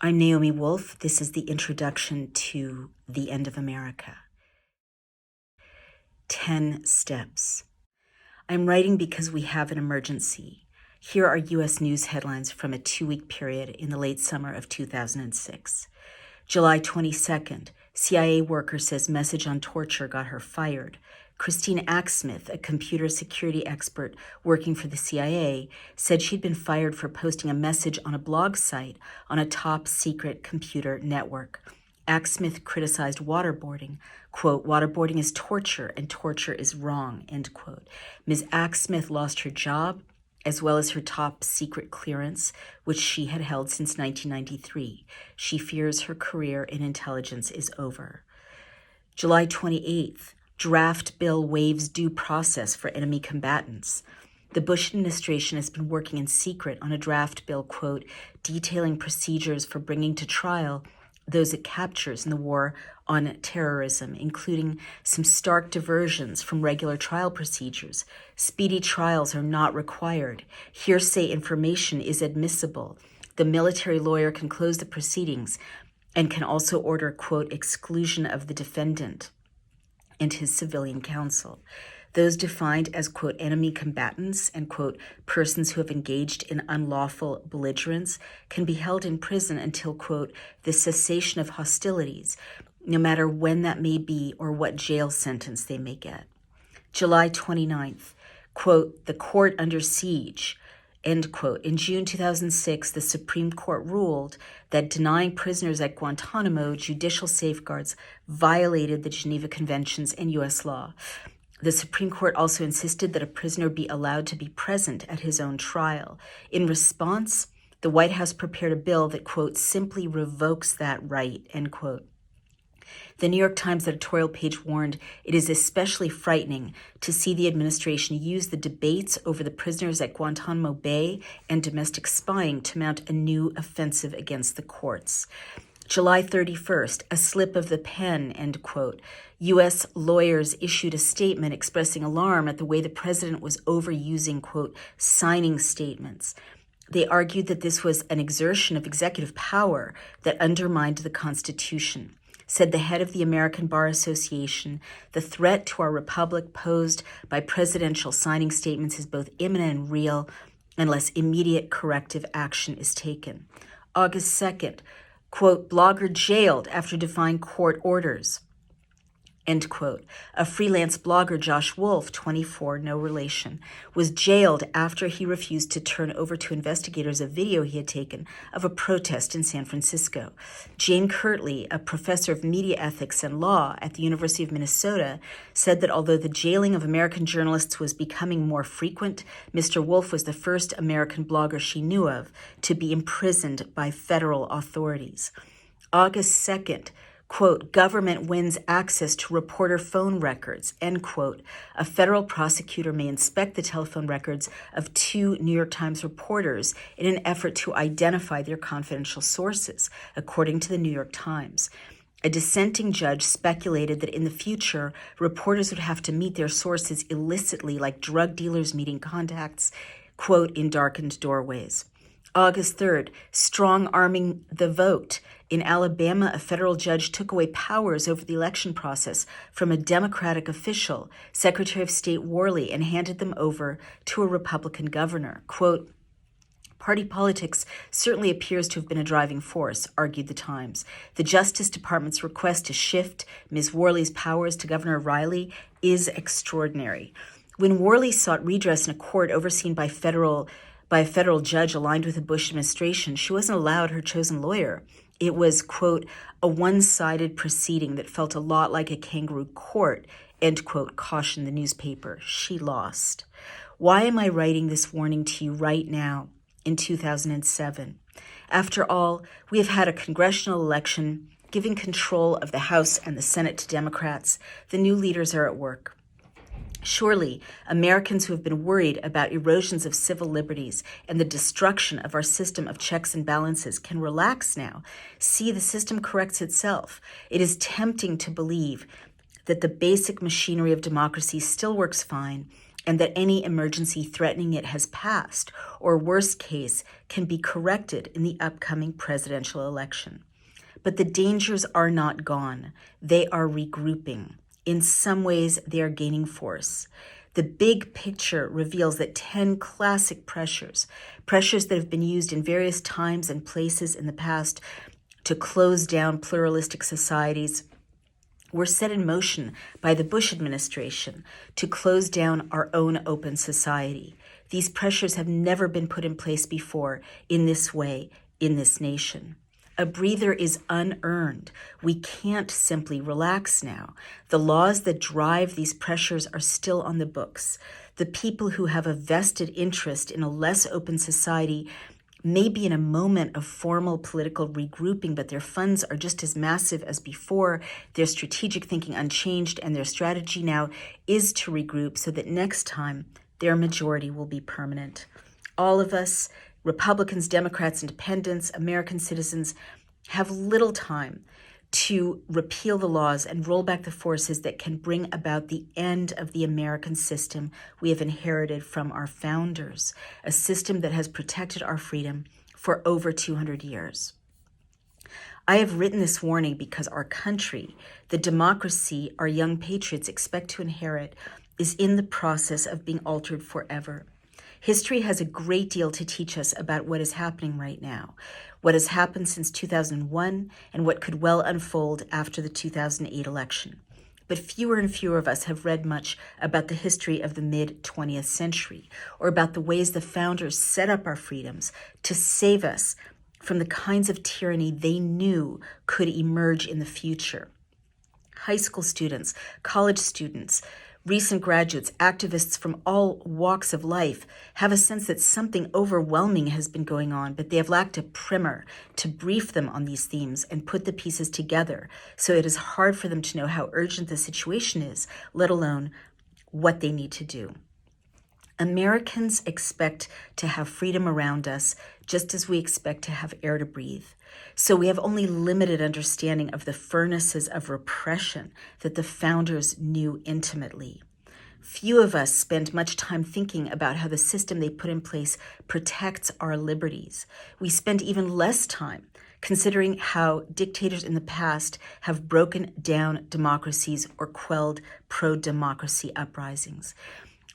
I'm Naomi Wolf. This is the introduction to The End of America. 10 steps. I'm writing because we have an emergency. Here are U.S. news headlines from a 2-week period in the late summer of 2006. July 22nd, CIA worker says message on torture got her fired. Christine Axsmith, a computer security expert working for the CIA, said she'd been fired for posting a message on a blog site on a top-secret computer network. Axsmith criticized waterboarding. Quote, waterboarding is torture and torture is wrong, end quote. Ms. Axsmith lost her job as well as her top-secret clearance, which she had held since 1993. She fears her career in intelligence is over. July 28th, draft bill waives due process for enemy combatants. The Bush administration has been working in secret on a draft bill, quote, detailing procedures for bringing to trial those it captures in the war on terrorism, including some stark diversions from regular trial procedures. Speedy trials are not required. Hearsay information is admissible. The military lawyer can close the proceedings and can also order, quote, exclusion of the defendant and his civilian counsel. Those defined as, quote, enemy combatants and, quote, persons who have engaged in unlawful belligerence can be held in prison until, quote, the cessation of hostilities, no matter when that may be or what jail sentence they may get. July 29th, quote, the court under siege, end quote. In June 2006, the Supreme Court ruled that denying prisoners at Guantanamo judicial safeguards violated the Geneva Conventions and U.S. law. The Supreme Court also insisted that a prisoner be allowed to be present at his own trial. In response, the White House prepared a bill that, quote, simply revokes that right, end quote. The New York Times editorial page warned, it is especially frightening to see the administration use the debates over the prisoners at Guantanamo Bay and domestic spying to mount a new offensive against the courts. July 31st, a slip of the pen, end quote. U.S. lawyers issued a statement expressing alarm at the way the president was overusing, quote, signing statements. They argued that this was an exertion of executive power that undermined the Constitution. Said the head of the American Bar Association, the threat to our republic posed by presidential signing statements is both imminent and real unless immediate corrective action is taken. August 2nd, quote, blogger jailed after defying court orders, end quote. A freelance blogger, Josh Wolf, 24, no relation, was jailed after he refused to turn over to investigators a video he had taken of a protest in San Francisco. Jane Kirtley, a professor of media ethics and law at the University of Minnesota, said that although the jailing of American journalists was becoming more frequent, Mr. Wolf was the first American blogger she knew of to be imprisoned by federal authorities. August 2nd, quote, government wins access to reporter phone records, end quote. A federal prosecutor may inspect the telephone records of 2 New York Times reporters in an effort to identify their confidential sources, according to the New York Times. A dissenting judge speculated that in the future, reporters would have to meet their sources illicitly, like drug dealers meeting contacts, quote, in darkened doorways. August 3rd, strong arming the vote. In Alabama, a federal judge took away powers over the election process from a Democratic official, Secretary of State Worley, and handed them over to a Republican governor. Quote, party politics certainly appears to have been a driving force, argued the Times. The Justice Department's request to shift Ms. Worley's powers to Governor Riley is extraordinary. When Worley sought redress in a court overseen by a federal judge aligned with the Bush administration, she wasn't allowed her chosen lawyer. It was, quote, a one-sided proceeding that felt a lot like a kangaroo court, end quote, cautioned the newspaper. She lost. Why am I writing this warning to you right now in 2007? After all, we have had a congressional election giving control of the House and the Senate to Democrats. The new leaders are at work. Surely, Americans who have been worried about erosions of civil liberties and the destruction of our system of checks and balances can relax now. See, the system corrects itself. It is tempting to believe that the basic machinery of democracy still works fine and that any emergency threatening it has passed, or worst case, can be corrected in the upcoming presidential election. But the dangers are not gone. They are regrouping. In some ways, they are gaining force. The big picture reveals that 10 classic pressures that have been used in various times and places in the past to close down pluralistic societies, were set in motion by the Bush administration to close down our own open society. These pressures have never been put in place before in this way in this nation. A breather is unearned. We can't simply relax now. The laws that drive these pressures are still on the books. The people who have a vested interest in a less open society may be in a moment of formal political regrouping, but their funds are just as massive as before, their strategic thinking unchanged, and their strategy now is to regroup so that next time their majority will be permanent. All of us, Republicans, Democrats, Independents, American citizens, have little time to repeal the laws and roll back the forces that can bring about the end of the American system we have inherited from our founders, a system that has protected our freedom for over 200 years. I have written this warning because our country, the democracy our young patriots expect to inherit, is in the process of being altered forever. History has a great deal to teach us about what is happening right now, what has happened since 2001, and what could well unfold after the 2008 election. But fewer and fewer of us have read much about the history of the mid-20th century, or about the ways the founders set up our freedoms to save us from the kinds of tyranny they knew could emerge in the future. High school students, college students, recent graduates, activists from all walks of life have a sense that something overwhelming has been going on, but they have lacked a primer to brief them on these themes and put the pieces together. So it is hard for them to know how urgent the situation is, let alone what they need to do. Americans expect to have freedom around us just as we expect to have air to breathe. So we have only limited understanding of the furnaces of repression that the founders knew intimately. Few of us spend much time thinking about how the system they put in place protects our liberties. We spend even less time considering how dictators in the past have broken down democracies or quelled pro-democracy uprisings.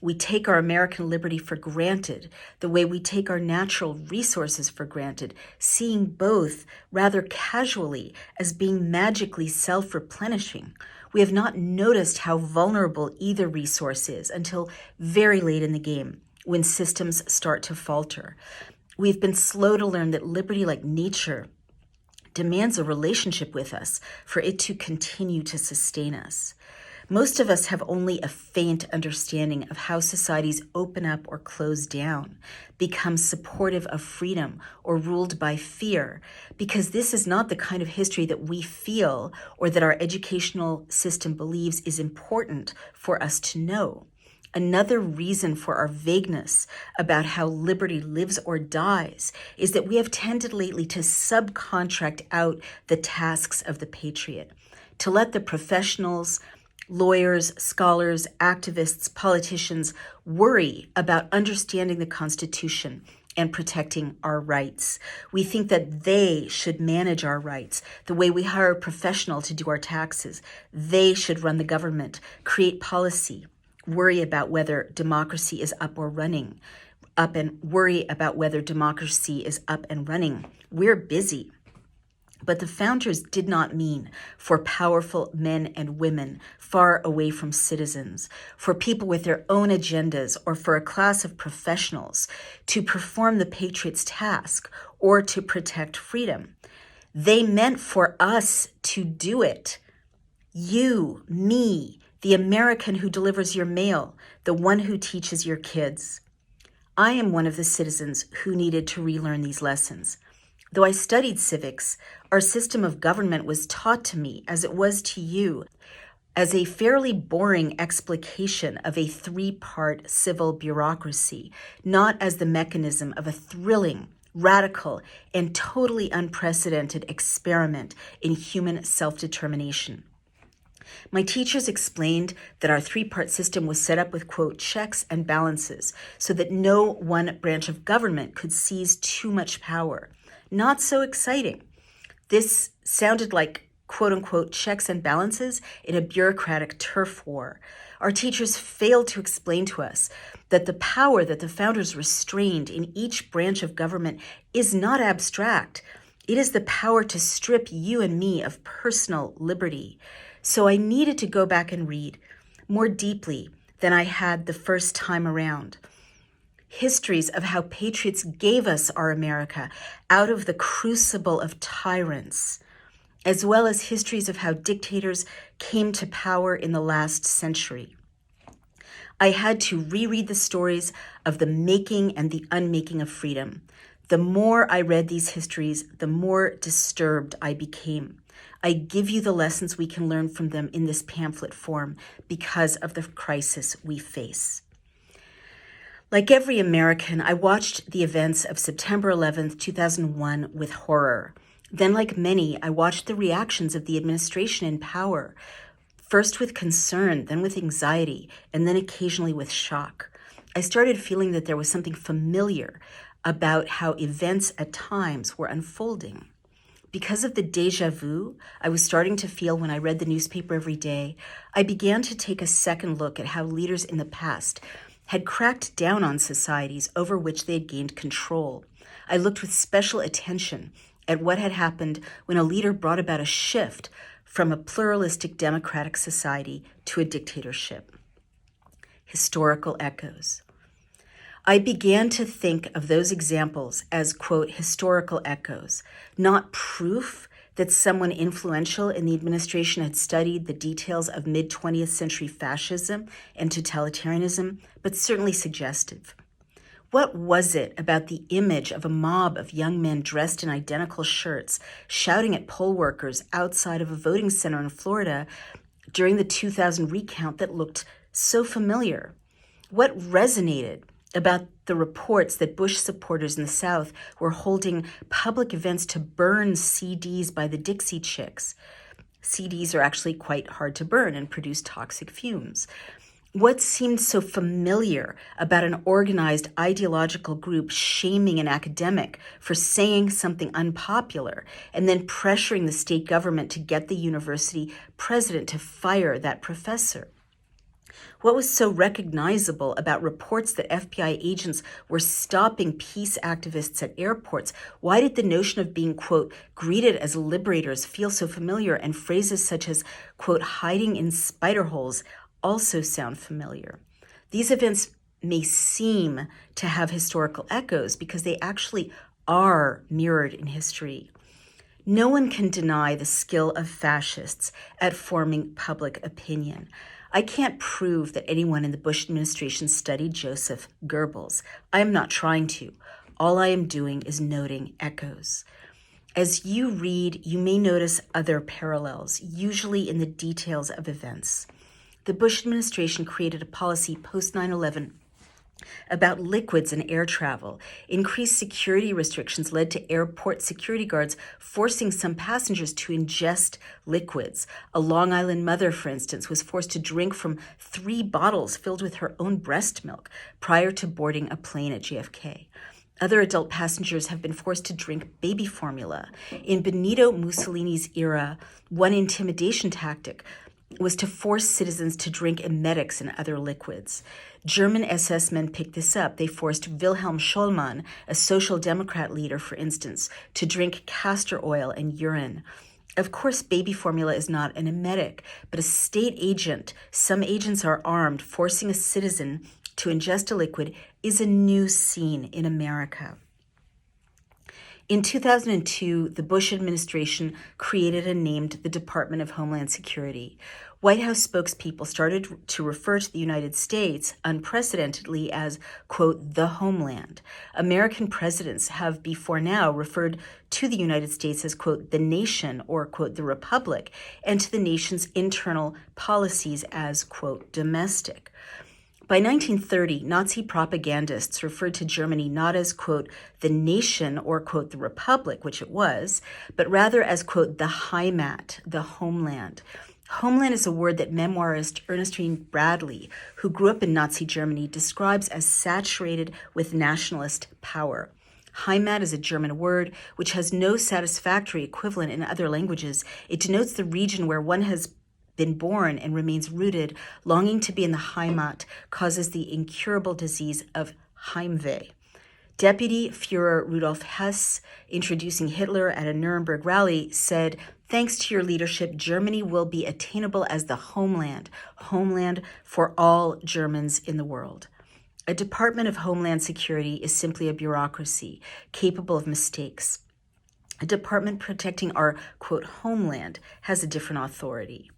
We take our American liberty for granted, the way we take our natural resources for granted, seeing both rather casually as being magically self-replenishing. We have not noticed how vulnerable either resource is until very late in the game, when systems start to falter. We've been slow to learn that liberty, like nature, demands a relationship with us for it to continue to sustain us. Most of us have only a faint understanding of how societies open up or close down, become supportive of freedom or ruled by fear, because this is not the kind of history that we feel or that our educational system believes is important for us to know. Another reason for our vagueness about how liberty lives or dies is that we have tended lately to subcontract out the tasks of the patriot, to let the professionals, lawyers, scholars, activists, politicians worry about understanding the Constitution and protecting our rights. We think that they should manage our rights the way we hire a professional to do our taxes. They should run the government, create policy, worry about whether democracy is up and running. We're busy. But the founders did not mean for powerful men and women far away from citizens, for people with their own agendas, or for a class of professionals to perform the patriot's task or to protect freedom. They meant for us to do it. You, me, the American who delivers your mail, the one who teaches your kids. I am one of the citizens who needed to relearn these lessons. Though I studied civics, our system of government was taught to me, as it was to you, as a fairly boring explication of a three-part civil bureaucracy, not as the mechanism of a thrilling, radical, and totally unprecedented experiment in human self-determination. My teachers explained that our three-part system was set up with, quote, checks and balances so that no one branch of government could seize too much power. Not so exciting. This sounded like, quote unquote, checks and balances in a bureaucratic turf war. Our teachers failed to explain to us that the power that the founders restrained in each branch of government is not abstract. It is the power to strip you and me of personal liberty. So I needed to go back and read more deeply than I had the first time around. Histories of how patriots gave us our America out of the crucible of tyrants, as well as histories of how dictators came to power in the last century. I had to reread the stories of the making and the unmaking of freedom. The more I read these histories, the more disturbed I became. I give you the lessons we can learn from them in this pamphlet form because of the crisis we face. Like every American, I watched the events of September 11th, 2001 with horror. Then, like many, I watched the reactions of the administration in power, first with concern, then with anxiety, and then occasionally with shock. I started feeling that there was something familiar about how events at times were unfolding. Because of the déjà vu I was starting to feel when I read the newspaper every day, I began to take a second look at how leaders in the past had cracked down on societies over which they had gained control. I looked with special attention at what had happened when a leader brought about a shift from a pluralistic democratic society to a dictatorship. Historical echoes. I began to think of those examples as, quote, historical echoes, not proof that someone influential in the administration had studied the details of mid-20th century fascism and totalitarianism, but certainly suggestive. What was it about the image of a mob of young men dressed in identical shirts, shouting at poll workers outside of a voting center in Florida during the 2000 recount that looked so familiar? What resonated about the reports that Bush supporters in the South were holding public events to burn CDs by the Dixie Chicks? CDs are actually quite hard to burn and produce toxic fumes. What seemed so familiar about an organized ideological group shaming an academic for saying something unpopular and then pressuring the state government to get the university president to fire that professor? What was so recognizable about reports that FBI agents were stopping peace activists at airports? Why did the notion of being, quote, greeted as liberators feel so familiar, and phrases such as, quote, hiding in spider holes also sound familiar? These events may seem to have historical echoes because they actually are mirrored in history. No one can deny the skill of fascists at forming public opinion. I can't prove that anyone in the Bush administration studied Joseph Goebbels. I am not trying to. All I am doing is noting echoes. As you read, you may notice other parallels, usually in the details of events. The Bush administration created a policy post 9/11 about liquids and air travel. Increased security restrictions led to airport security guards forcing some passengers to ingest liquids. A Long Island mother, for instance, was forced to drink from 3 bottles filled with her own breast milk prior to boarding a plane at JFK. Other adult passengers have been forced to drink baby formula. In Benito Mussolini's era, one intimidation tactic was to force citizens to drink emetics and other liquids. German SS men picked this up. They forced Wilhelm Schollmann, a social democrat leader, for instance, to drink castor oil and urine. Of course, baby formula is not an emetic, but a state agent, some agents are armed, forcing a citizen to ingest a liquid is a new scene in America. In 2002, the Bush administration created and named the Department of Homeland Security. White House spokespeople started to refer to the United States unprecedentedly as, quote, the homeland. American presidents have before now referred to the United States as, quote, the nation or, quote, the republic, and to the nation's internal policies as, quote, domestic. By 1930, Nazi propagandists referred to Germany not as, quote, the nation or, quote, the republic, which it was, but rather as, quote, the Heimat, the homeland. Homeland is a word that memoirist Ernestine Bradley, who grew up in Nazi Germany, describes as saturated with nationalist power. Heimat is a German word which has no satisfactory equivalent in other languages. It denotes the region where one has been born and remains rooted. Longing to be in the Heimat causes the incurable disease of Heimweh. Deputy Führer Rudolf Hess, introducing Hitler at a Nuremberg rally, said, "Thanks to your leadership, Germany will be attainable as the homeland for all Germans in the world." A Department of Homeland Security is simply a bureaucracy capable of mistakes. A department protecting our, quote, homeland has a different authority.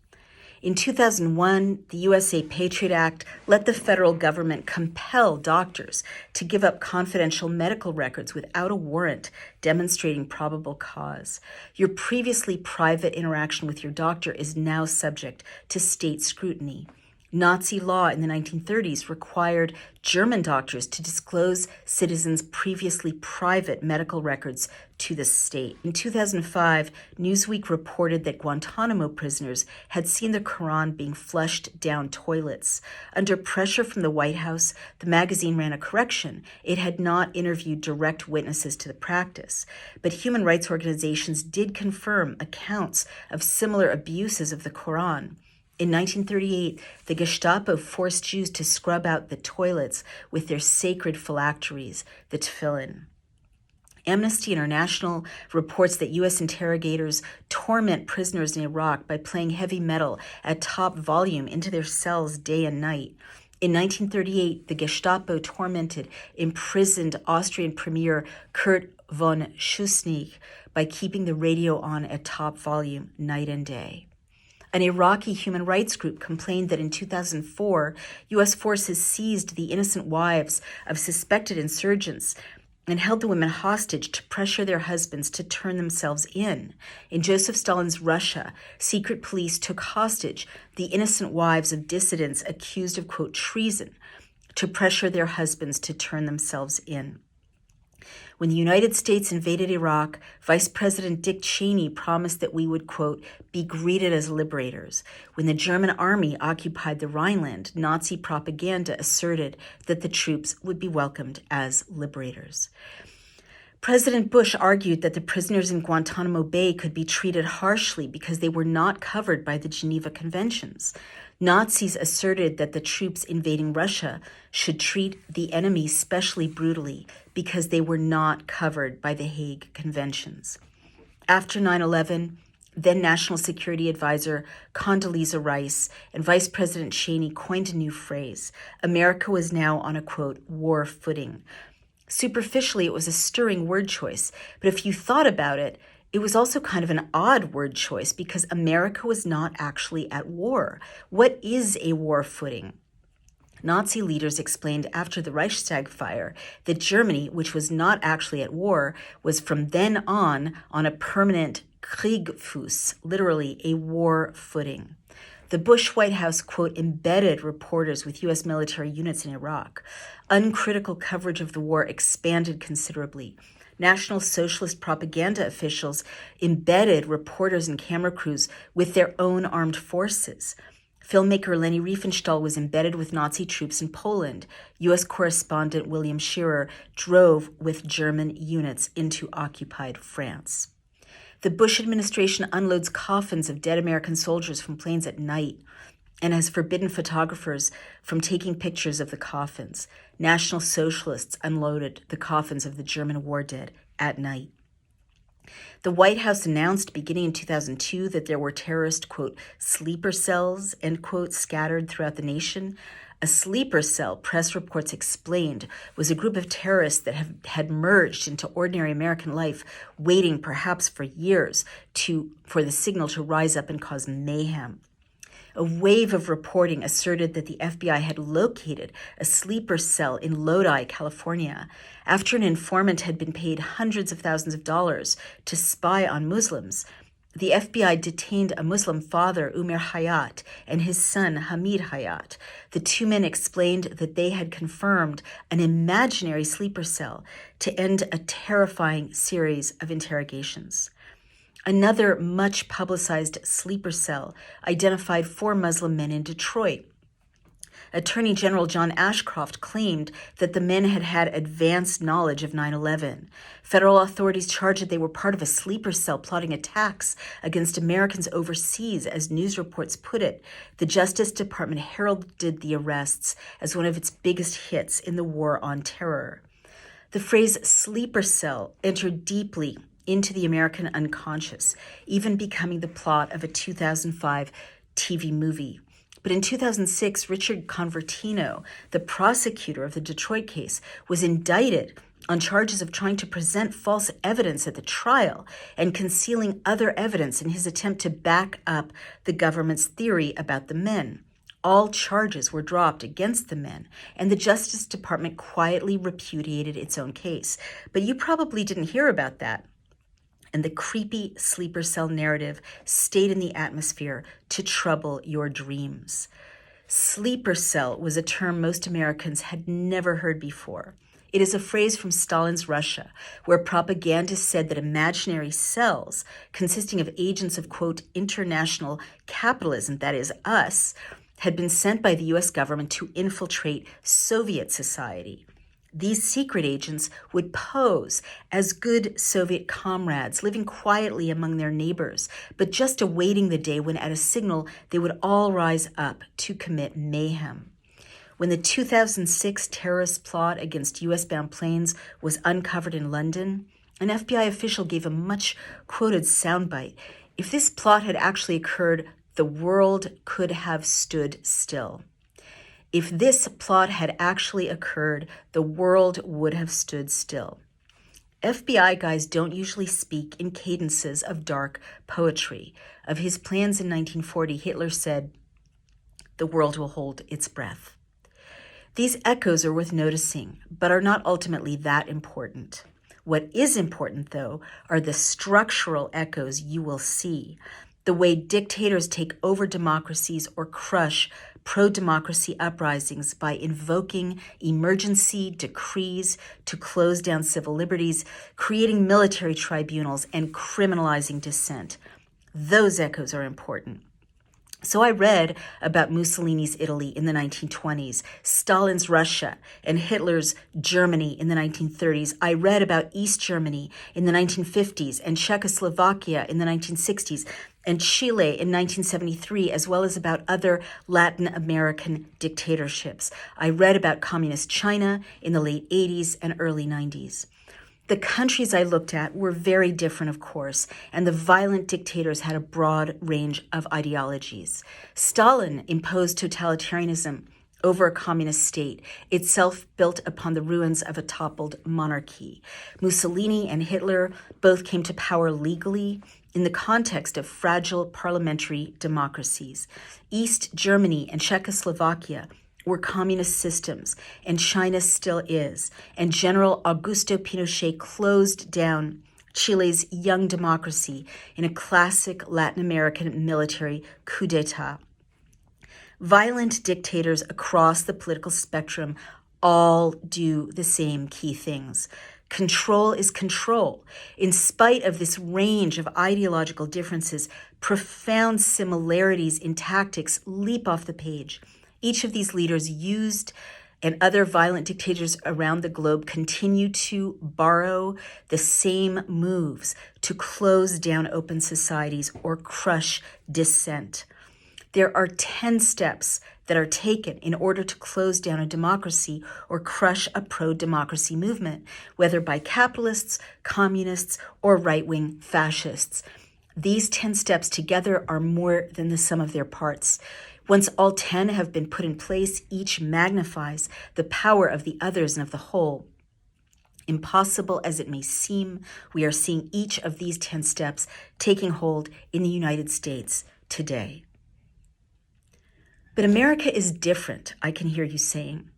In 2001, the USA Patriot Act let the federal government compel doctors to give up confidential medical records without a warrant demonstrating probable cause. Your previously private interaction with your doctor is now subject to state scrutiny. Nazi law in the 1930s required German doctors to disclose citizens' previously private medical records to the state. In 2005, Newsweek reported that Guantanamo prisoners had seen the Quran being flushed down toilets. Under pressure from the White House, the magazine ran a correction. It had not interviewed direct witnesses to the practice, but human rights organizations did confirm accounts of similar abuses of the Quran. In 1938, the Gestapo forced Jews to scrub out the toilets with their sacred phylacteries, the tefillin. Amnesty International reports that U.S. interrogators torment prisoners in Iraq by playing heavy metal at top volume into their cells day and night. In 1938, the Gestapo tormented imprisoned Austrian Premier Kurt von Schuschnigg by keeping the radio on at top volume night and day. An Iraqi human rights group complained that in 2004, U.S. forces seized the innocent wives of suspected insurgents and held the women hostage to pressure their husbands to turn themselves in. In Joseph Stalin's Russia, secret police took hostage the innocent wives of dissidents accused of, quote, treason, to pressure their husbands to turn themselves in. When the United States invaded Iraq, Vice President Dick Cheney promised that we would, quote, be greeted as liberators. When the German army occupied the Rhineland, Nazi propaganda asserted that the troops would be welcomed as liberators. President Bush argued that the prisoners in Guantanamo Bay could be treated harshly because they were not covered by the Geneva Conventions. Nazis asserted that the troops invading Russia should treat the enemy specially brutally because they were not covered by the Hague Conventions. After 9/11, then National Security Advisor Condoleezza Rice and Vice President Cheney coined a new phrase. America was now on a, quote, war footing. Superficially, it was a stirring word choice, but if you thought about it, it was also kind of an odd word choice because America was not actually at war. What is a war footing? Nazi leaders explained after the Reichstag fire that Germany, which was not actually at war, was from then on a permanent Kriegfuß, literally a war footing. The Bush White House, quote, embedded reporters with U.S. military units in Iraq. Uncritical coverage of the war expanded considerably. National Socialist propaganda officials embedded reporters and camera crews with their own armed forces. Filmmaker Leni Riefenstahl was embedded with Nazi troops in Poland. U.S. correspondent William Shearer drove with German units into occupied France. The Bush administration unloads coffins of dead American soldiers from planes at night and has forbidden photographers from taking pictures of the coffins. National Socialists unloaded the coffins of the German war dead at night. The White House announced beginning in 2002 that there were terrorist, quote, sleeper cells, end quote, scattered throughout the nation. A sleeper cell, press reports explained, was a group of terrorists that had merged into ordinary American life, waiting perhaps for years for the signal to rise up and cause mayhem. A wave of reporting asserted that the FBI had located a sleeper cell in Lodi, California, after an informant had been paid hundreds of thousands of dollars to spy on Muslims. The FBI detained a Muslim father, Umair Hayat, and his son, Hamid Hayat. The two men explained that they had confirmed an imaginary sleeper cell to end a terrifying series of interrogations. Another much publicized sleeper cell identified 4 Muslim men in Detroit. Attorney General John Ashcroft claimed that the men had had advanced knowledge of 9/11. Federal authorities charged that they were part of a sleeper cell plotting attacks against Americans overseas, as news reports put it. The Justice Department heralded the arrests as one of its biggest hits in the war on terror. The phrase sleeper cell entered deeply into the American unconscious, even becoming the plot of a 2005 TV movie. But in 2006, Richard Convertino, the prosecutor of the Detroit case, was indicted on charges of trying to present false evidence at the trial and concealing other evidence in his attempt to back up the government's theory about the men. All charges were dropped against the men, and the Justice Department quietly repudiated its own case. But you probably didn't hear about that. And the creepy sleeper cell narrative stayed in the atmosphere to trouble your dreams. Sleeper cell was a term most Americans had never heard before. It is a phrase from Stalin's Russia, where propagandists said that imaginary cells, consisting of agents of, quote, international capitalism, that is us, had been sent by the US government to infiltrate Soviet society. These secret agents would pose as good Soviet comrades, living quietly among their neighbors, but just awaiting the day when at a signal they would all rise up to commit mayhem. When the 2006 terrorist plot against US-bound planes was uncovered in London, an FBI official gave a much-quoted soundbite. If this plot had actually occurred, the world could have stood still. If this plot had actually occurred, the world would have stood still. FBI guys don't usually speak in cadences of dark poetry. Of his plans in 1940, Hitler said, "The world will hold its breath." These echoes are worth noticing, but are not ultimately that important. What is important, though, are the structural echoes you will see. The way dictators take over democracies or crush pro-democracy uprisings by invoking emergency decrees to close down civil liberties, creating military tribunals, and criminalizing dissent. Those echoes are important. So I read about Mussolini's Italy in the 1920s, Stalin's Russia, and Hitler's Germany in the 1930s. I read about East Germany in the 1950s and Czechoslovakia in the 1960s and Chile in 1973, as well as about other Latin American dictatorships. I read about communist China in the late 80s and early 90s. The countries I looked at were very different, of course, and the violent dictators had a broad range of ideologies. Stalin imposed totalitarianism over a communist state, itself built upon the ruins of a toppled monarchy. Mussolini and Hitler both came to power legally in the context of fragile parliamentary democracies. East Germany and Czechoslovakia were communist systems, and China still is. And General Augusto Pinochet closed down Chile's young democracy in a classic Latin American military coup d'etat. Violent dictators across the political spectrum all do the same key things. Control is control. In spite of this range of ideological differences, profound similarities in tactics leap off the page. Each of these leaders used, and other violent dictators around the globe continue to borrow the same moves to close down open societies or crush dissent. There are 10 steps that are taken in order to close down a democracy or crush a pro-democracy movement, whether by capitalists, communists, or right-wing fascists. These 10 steps together are more than the sum of their parts. Once all 10 have been put in place, each magnifies the power of the others and of the whole. Impossible as it may seem, we are seeing each of these 10 steps taking hold in the United States today. But America is different, I can hear you saying.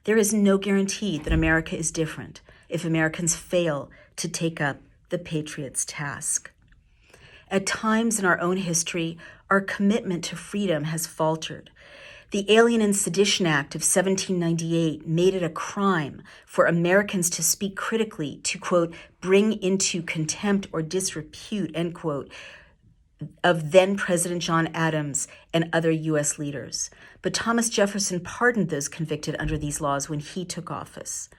There is no guarantee that America is different if Americans fail to take up the Patriots' task. At times in our own history, our commitment to freedom has faltered. The Alien and Sedition Act of 1798 made it a crime for Americans to speak critically, to, quote, bring into contempt or disrepute, end quote, of then President John Adams and other U.S. leaders. But Thomas Jefferson pardoned those convicted under these laws when he took office.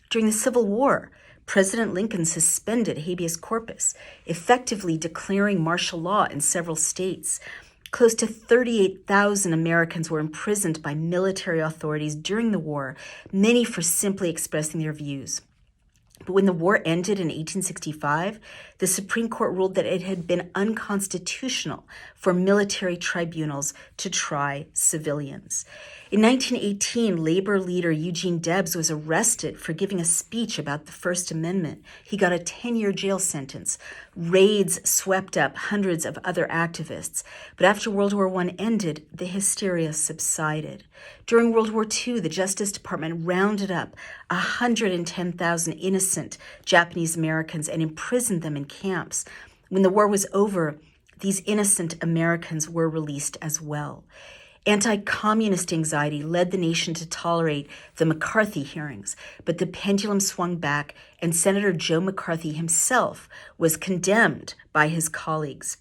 During the Civil War, President Lincoln suspended habeas corpus, effectively declaring martial law in several states. Close to 38,000 Americans were imprisoned by military authorities during the war, many for simply expressing their views. But when the war ended in 1865, the Supreme Court ruled that it had been unconstitutional for military tribunals to try civilians. In 1918, labor leader Eugene Debs was arrested for giving a speech about the First Amendment. He got a 10-year jail sentence. Raids swept up hundreds of other activists. But after World War I ended, the hysteria subsided. During World War II, the Justice Department rounded up 110,000 innocent Japanese Americans and imprisoned them in camps. When the war was over, these innocent Americans were released as well. Anti-communist anxiety led the nation to tolerate the McCarthy hearings, but the pendulum swung back, and Senator Joe McCarthy himself was condemned by his colleagues.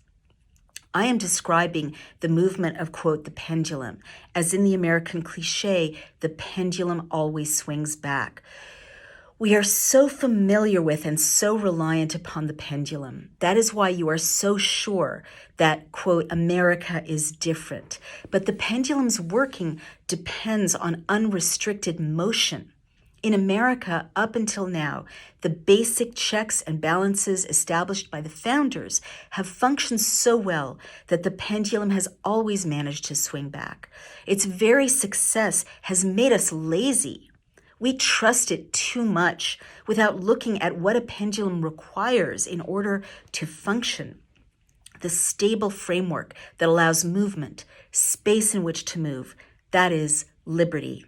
I am describing the movement of, quote, the pendulum, as in the American cliche, the pendulum always swings back. We are so familiar with and so reliant upon the pendulum. That is why you are so sure that, quote, America is different. But the pendulum's working depends on unrestricted motion. In America, up until now, the basic checks and balances established by the founders have functioned so well that the pendulum has always managed to swing back. Its very success has made us lazy. We trust it too much without looking at what a pendulum requires in order to function. The stable framework that allows movement, space in which to move, that is liberty.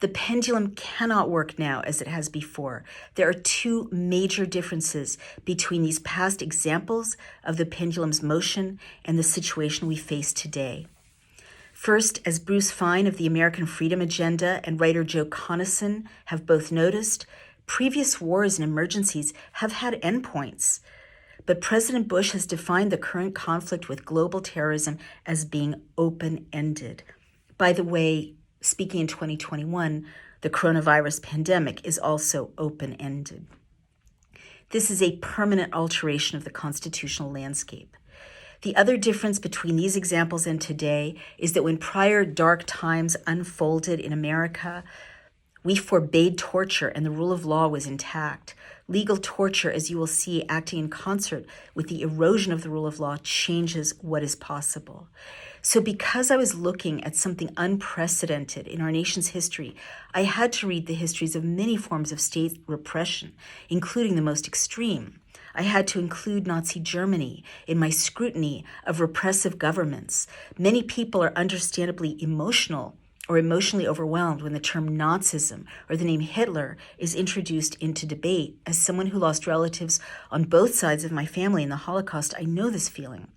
The pendulum cannot work now as it has before. There are two major differences between these past examples of the pendulum's motion and the situation we face today. First, as Bruce Fein of the American Freedom Agenda and writer Joe Conason have both noticed, previous wars and emergencies have had endpoints. But President Bush has defined the current conflict with global terrorism as being open-ended. By the way, speaking in 2021, the coronavirus pandemic is also open-ended. This is a permanent alteration of the constitutional landscape. The other difference between these examples and today is that when prior dark times unfolded in America, we forbade torture and the rule of law was intact. Legal torture, as you will see, acting in concert with the erosion of the rule of law, changes what is possible. So because I was looking at something unprecedented in our nation's history, I had to read the histories of many forms of state repression, including the most extreme. I had to include Nazi Germany in my scrutiny of repressive governments. Many people are understandably emotional or emotionally overwhelmed when the term Nazism or the name Hitler is introduced into debate. As someone who lost relatives on both sides of my family in the Holocaust, I know this feeling.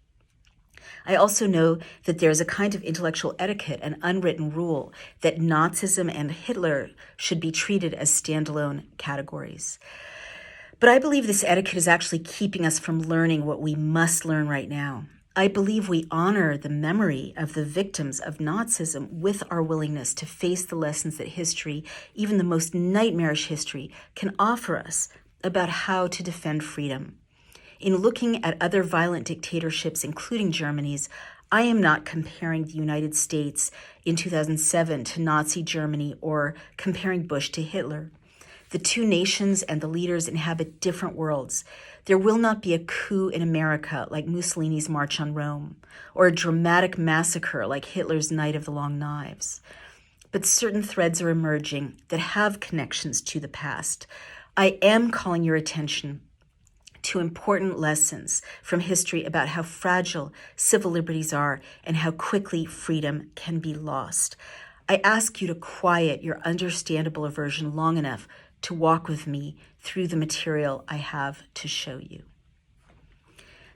I also know that there is a kind of intellectual etiquette and unwritten rule that Nazism and Hitler should be treated as standalone categories. But I believe this etiquette is actually keeping us from learning what we must learn right now. I believe we honor the memory of the victims of Nazism with our willingness to face the lessons that history, even the most nightmarish history, can offer us about how to defend freedom. In looking at other violent dictatorships, including Germany's, I am not comparing the United States in 2007 to Nazi Germany or comparing Bush to Hitler. The two nations and the leaders inhabit different worlds. There will not be a coup in America like Mussolini's March on Rome, or a dramatic massacre like Hitler's Night of the Long Knives. But certain threads are emerging that have connections to the past. I am calling your attention to important lessons from history about how fragile civil liberties are and how quickly freedom can be lost. I ask you to quiet your understandable aversion long enough to walk with me through the material I have to show you.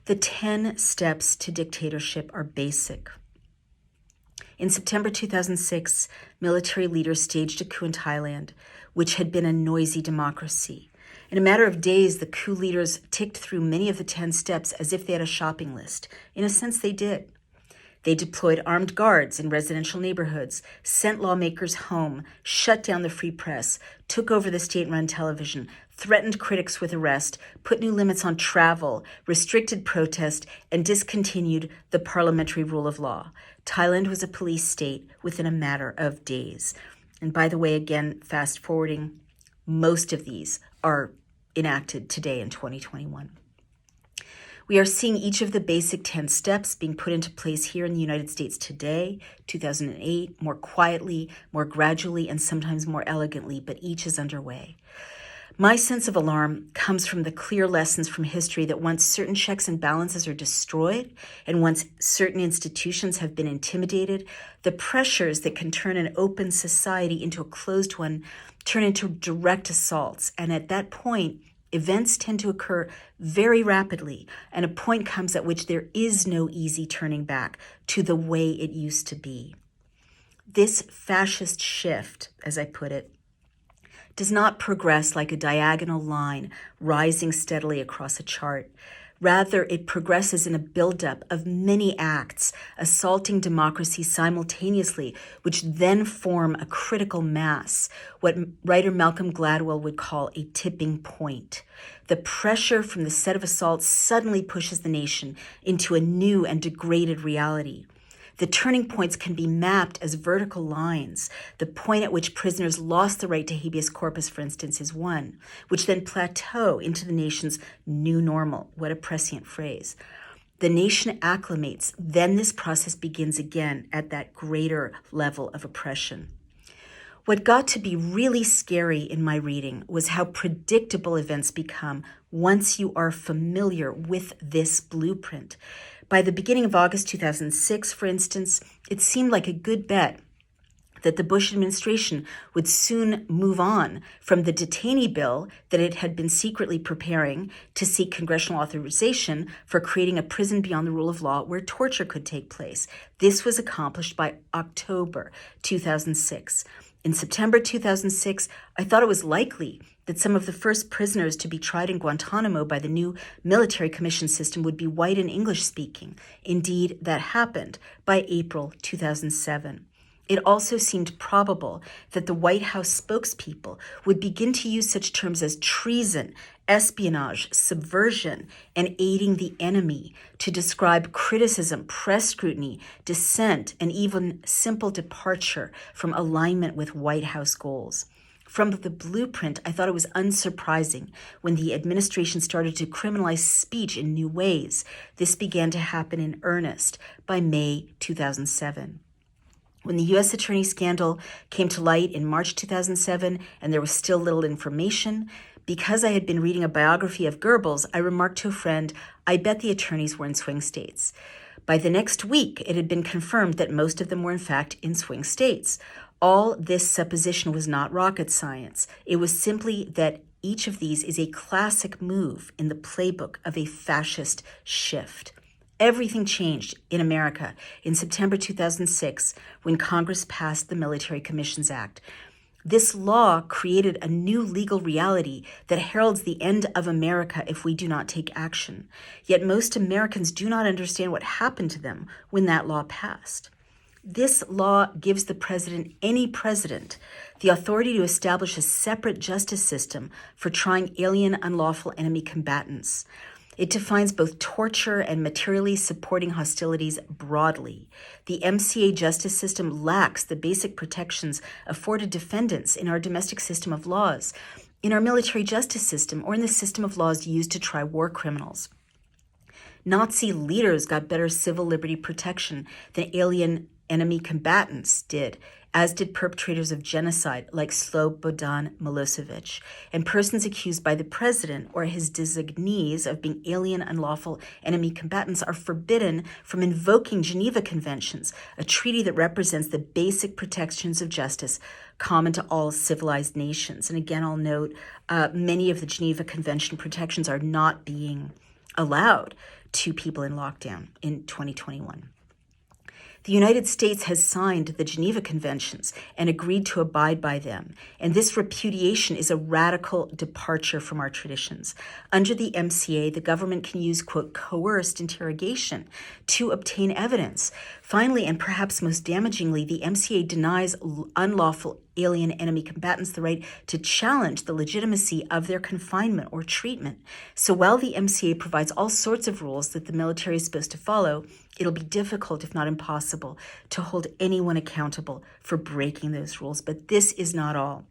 The 10 steps to dictatorship are basic. In September 2006, military leaders staged a coup in Thailand, which had been a noisy democracy. In a matter of days, the coup leaders ticked through many of the 10 steps as if they had a shopping list. In a sense, they did. They deployed armed guards in residential neighborhoods, sent lawmakers home, shut down the free press, took over the state-run television, threatened critics with arrest, put new limits on travel, restricted protest, and discontinued the parliamentary rule of law. Thailand was a police state within a matter of days. And by the way, again, fast forwarding, most of these are enacted today in 2021. We are seeing each of the basic 10 steps being put into place here in the United States today, 2008, more quietly, more gradually, and sometimes more elegantly, but each is underway. My sense of alarm comes from the clear lessons from history that once certain checks and balances are destroyed, and once certain institutions have been intimidated, the pressures that can turn an open society into a closed one turn into direct assaults. And at that point, events tend to occur very rapidly, and a point comes at which there is no easy turning back to the way it used to be. This fascist shift, as I put it, does not progress like a diagonal line rising steadily across a chart. Rather, it progresses in a buildup of many acts assaulting democracy simultaneously, which then form a critical mass, what writer Malcolm Gladwell would call a tipping point. The pressure from the set of assaults suddenly pushes the nation into a new and degraded reality. The turning points can be mapped as vertical lines. The point at which prisoners lost the right to habeas corpus, for instance, is one, which then plateau into the nation's new normal. What a prescient phrase. The nation acclimates, then this process begins again at that greater level of oppression. What got to be really scary in my reading was how predictable events become once you are familiar with this blueprint. By the beginning of August 2006, for instance, it seemed like a good bet that the Bush administration would soon move on from the detainee bill that it had been secretly preparing to seek congressional authorization for creating a prison beyond the rule of law where torture could take place. This was accomplished by October 2006. In September 2006, I thought it was likely that some of the first prisoners to be tried in Guantanamo by the new military commission system would be white and English-speaking. Indeed, that happened by April 2007. It also seemed probable that the White House spokespeople would begin to use such terms as treason, espionage, subversion, and aiding the enemy to describe criticism, press scrutiny, dissent, and even simple departure from alignment with White House goals. From the blueprint, I thought it was unsurprising when the administration started to criminalize speech in new ways. This began to happen in earnest by May 2007. When the U.S. Attorney scandal came to light in March 2007 and there was still little information, because I had been reading a biography of Goebbels, I remarked to a friend, I bet the attorneys were in swing states. By the next week, it had been confirmed that most of them were in fact in swing states. All this supposition was not rocket science. It was simply that each of these is a classic move in the playbook of a fascist shift. Everything changed in America in September 2006 when Congress passed the Military Commissions Act. This law created a new legal reality that heralds the end of America if we do not take action. Yet most Americans do not understand what happened to them when that law passed. This law gives the president, any president, the authority to establish a separate justice system for trying alien, unlawful enemy combatants. It defines both torture and materially supporting hostilities broadly. The MCA justice system lacks the basic protections afforded defendants in our domestic system of laws, in our military justice system, or in the system of laws used to try war criminals. Nazi leaders got better civil liberty protection than alien enemy combatants did, as did perpetrators of genocide like Slobodan Milosevic, and persons accused by the president or his designees of being alien unlawful enemy combatants are forbidden from invoking Geneva Conventions, a treaty that represents the basic protections of justice common to all civilized nations. And again, I'll note many of the Geneva Convention protections are not being allowed 2 people in lockdown in 2021. The United States has signed the Geneva Conventions and agreed to abide by them, and this repudiation is a radical departure from our traditions. Under the MCA, the government can use, quote, coerced interrogation to obtain evidence. Finally, and perhaps most damagingly, the MCA denies unlawful alien enemy combatants the right to challenge the legitimacy of their confinement or treatment. So while the MCA provides all sorts of rules that the military is supposed to follow, it'll be difficult, if not impossible, to hold anyone accountable for breaking those rules. But this is not all.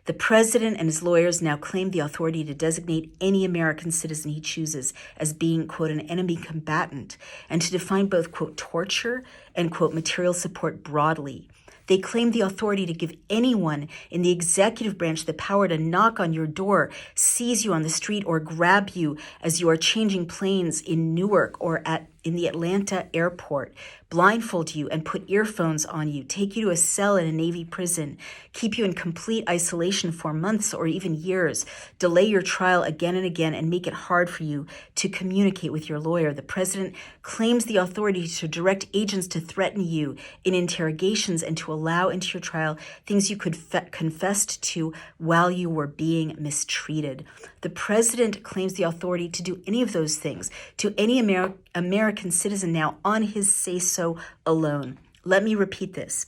The president and his lawyers now claim the authority to designate any American citizen he chooses as being, quote, an enemy combatant, and to define both, quote, torture and, quote, material support broadly. They claim the authority to give anyone in the executive branch the power to knock on your door, seize you on the street, or grab you as you are changing planes in Newark or in the Atlanta airport, blindfold you and put earphones on you, take you to a cell in a Navy prison, keep you in complete isolation for months or even years, delay your trial again and again, and make it hard for you to communicate with your lawyer. The president claims the authority to direct agents to threaten you in interrogations and to allow into your trial things you could confessed to while you were being mistreated. The president claims the authority to do any of those things to any American citizen now on his say-so alone. Let me repeat this.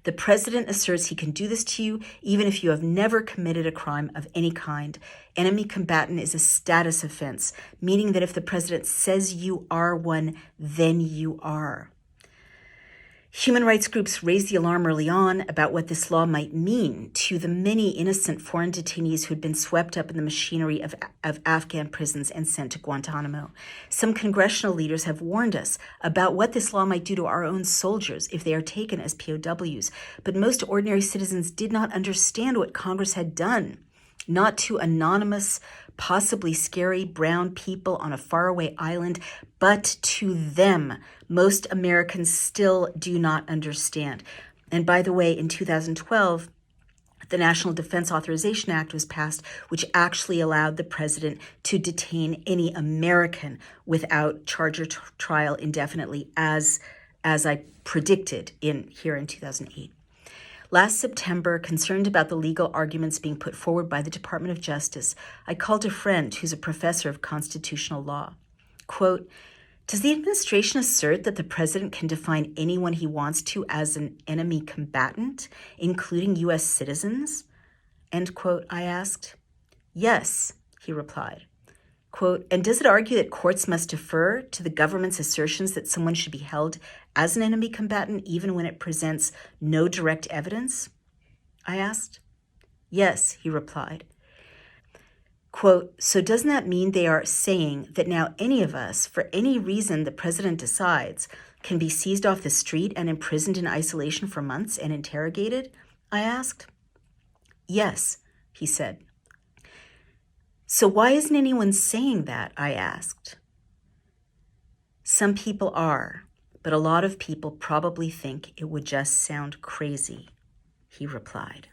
The president asserts he can do this to you even if you have never committed a crime of any kind. Enemy combatant is a status offense, meaning that if the president says you are one, then you are. Human rights groups raised the alarm early on about what this law might mean to the many innocent foreign detainees who had been swept up in the machinery of Afghan prisons and sent to Guantanamo. Some congressional leaders have warned us about what this law might do to our own soldiers if they are taken as POWs, but most ordinary citizens did not understand what Congress had done. Not to anonymous, possibly scary brown people on a faraway island, but to them. Most Americans still do not understand. And by the way, in 2012, the National Defense Authorization Act was passed, which actually allowed the president to detain any American without charge or trial indefinitely, as I predicted here in 2008. Last September, concerned about the legal arguments being put forward by the Department of Justice, I called a friend who's a professor of constitutional law. Quote, does the administration assert that the president can define anyone he wants to as an enemy combatant, including U.S. citizens? End quote, I asked. Yes, he replied. Quote, and does it argue that courts must defer to the government's assertions that someone should be held as an enemy combatant even when it presents no direct evidence? I asked. Yes, he replied. Quote, so doesn't that mean they are saying that now any of us, for any reason the president decides, can be seized off the street and imprisoned in isolation for months and interrogated? I asked. Yes, he said. So why isn't anyone saying that? I asked. Some people are, but a lot of people probably think it would just sound crazy, he replied.